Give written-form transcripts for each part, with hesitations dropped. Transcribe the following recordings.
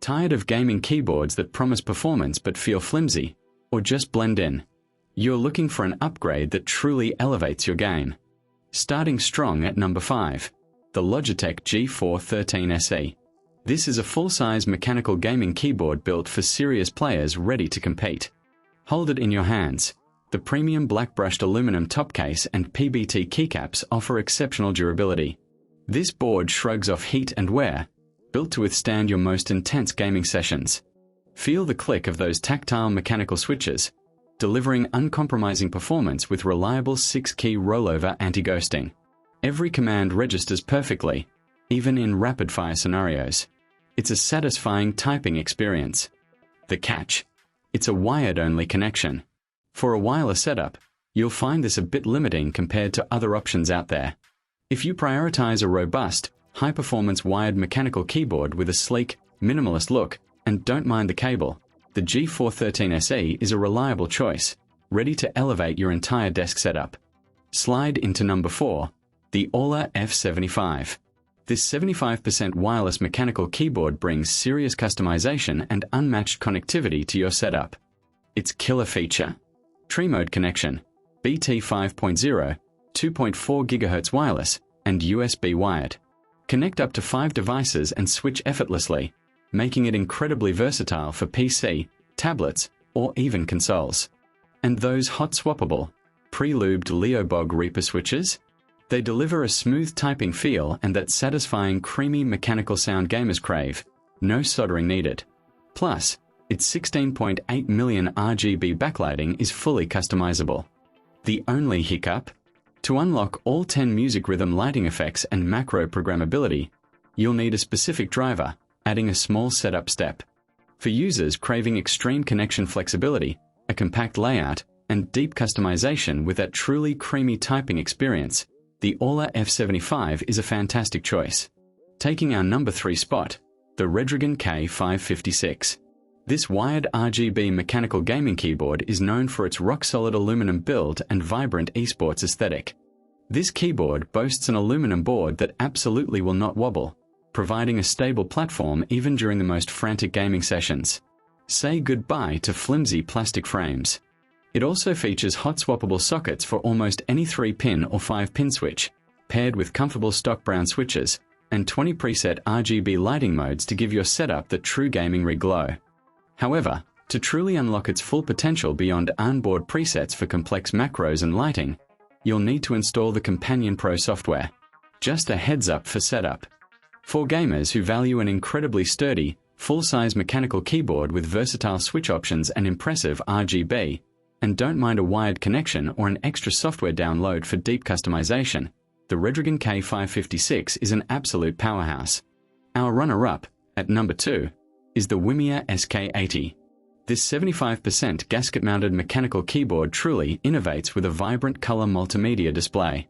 Tired of gaming keyboards that promise performance but feel flimsy, or just blend in? You're looking for an upgrade that truly elevates your game. Starting strong at number 5, the Logitech G413 SE. This is a full-size mechanical gaming keyboard built for serious players ready to compete. Hold it in your hands. The premium black-brushed aluminum top case and PBT keycaps offer exceptional durability. This board shrugs off heat and wear, built to withstand your most intense gaming sessions. Feel the click of those tactile mechanical switches, delivering uncompromising performance with reliable 6-key rollover anti-ghosting. Every command registers perfectly, even in rapid-fire scenarios. It's a satisfying typing experience. The catch: it's a wired-only connection. For a wireless setup, you'll find this a bit limiting compared to other options out there. If you prioritize a robust, high-performance wired mechanical keyboard with a sleek, minimalist look, and don't mind the cable, the G413 SE is a reliable choice, ready to elevate your entire desk setup. Slide into number 4, the AULA F75. This 75% wireless mechanical keyboard brings serious customization and unmatched connectivity to your setup. Its killer feature: Tree Mode connection, BT 5.0, 2.4 GHz wireless, and USB wired. Connect up to 5 devices and switch effortlessly, making it incredibly versatile for PC, tablets, or even consoles. And those hot swappable, pre-lubed Leobog Reaper switches? They deliver a smooth typing feel and that satisfying creamy mechanical sound gamers crave. No soldering needed. Plus, its 16.8 million RGB backlighting is fully customizable. The only hiccup? To unlock all 10 music rhythm lighting effects and macro programmability, you'll need a specific driver, adding a small setup step. For users craving extreme connection flexibility, a compact layout, and deep customization with that truly creamy typing experience, the AULA F75 is a fantastic choice. Taking our number 3 spot, the Redragon K556. This wired RGB mechanical gaming keyboard is known for its rock-solid aluminum build and vibrant esports aesthetic. This keyboard boasts an aluminum board that absolutely will not wobble, providing a stable platform even during the most frantic gaming sessions. Say goodbye to flimsy plastic frames. It also features hot swappable sockets for almost any 3-pin or 5-pin switch, paired with comfortable stock brown switches, and 20 preset RGB lighting modes to give your setup the true gaming rig glow. However, to truly unlock its full potential beyond onboard presets for complex macros and lighting, you'll need to install the Companion Pro software. Just a heads up for setup. For gamers who value an incredibly sturdy, full-size mechanical keyboard with versatile switch options and impressive RGB, and don't mind a wired connection or an extra software download for deep customization, the Redragon K556 is an absolute powerhouse. Our runner-up, at number 2, is the Womier SK80. This 75% gasket-mounted mechanical keyboard truly innovates with a vibrant color multimedia display.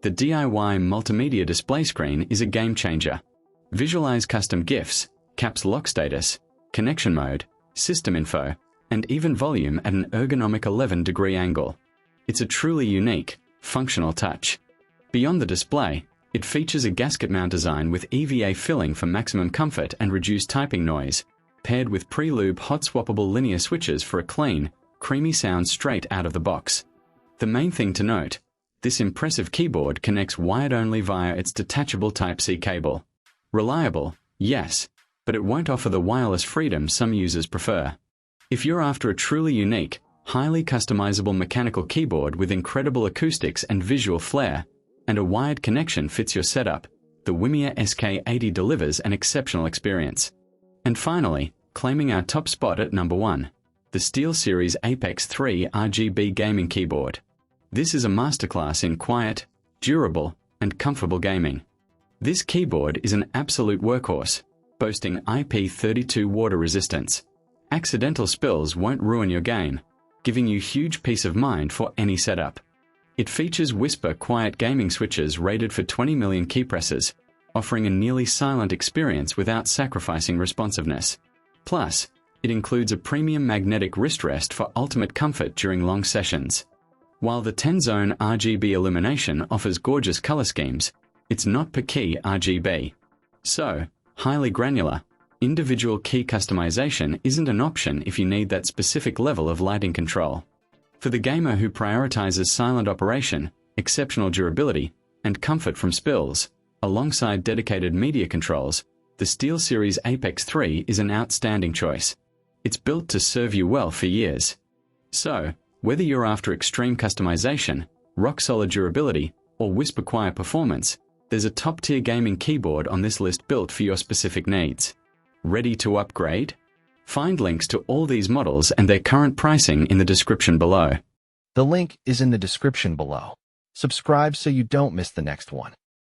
The DIY multimedia display screen is a game-changer. Visualize custom GIFs, caps lock status, connection mode, system info, and even volume at an ergonomic 11-degree angle. It's a truly unique, functional touch. Beyond the display, it features a gasket mount design with EVA filling for maximum comfort and reduced typing noise, paired with pre-lube hot swappable linear switches for a clean, creamy sound straight out of the box. The main thing to note: this impressive keyboard connects wired-only via its detachable Type-C cable. Reliable, yes, but it won't offer the wireless freedom some users prefer. If you're after a truly unique, highly customizable mechanical keyboard with incredible acoustics and visual flair, and a wired connection fits your setup, the Womier SK80 delivers an exceptional experience. And finally, claiming our top spot at number 1, the SteelSeries Apex 3 RGB gaming keyboard. This is a masterclass in quiet, durable, and comfortable gaming. This keyboard is an absolute workhorse, boasting IP32 water resistance. Accidental spills won't ruin your game, giving you huge peace of mind for any setup. It features Whisper quiet gaming switches rated for 20 million key presses, offering a nearly silent experience without sacrificing responsiveness. Plus, it includes a premium magnetic wrist rest for ultimate comfort during long sessions. While the 10-zone RGB illumination offers gorgeous color schemes, it's not per key RGB. So, highly granular, Individual key customization isn't an option if you need that specific level of lighting control. For the gamer who prioritizes silent operation, exceptional durability, and comfort from spills, alongside dedicated media controls, the SteelSeries Apex 3 is an outstanding choice. It's built to serve you well for years. So, whether you're after extreme customization, rock-solid durability, or whisper-quiet performance, there's a top-tier gaming keyboard on this list built for your specific needs. Ready to upgrade? Find links to all these models and their current pricing in the description below. The link is in the description below. Subscribe so you don't miss the next one.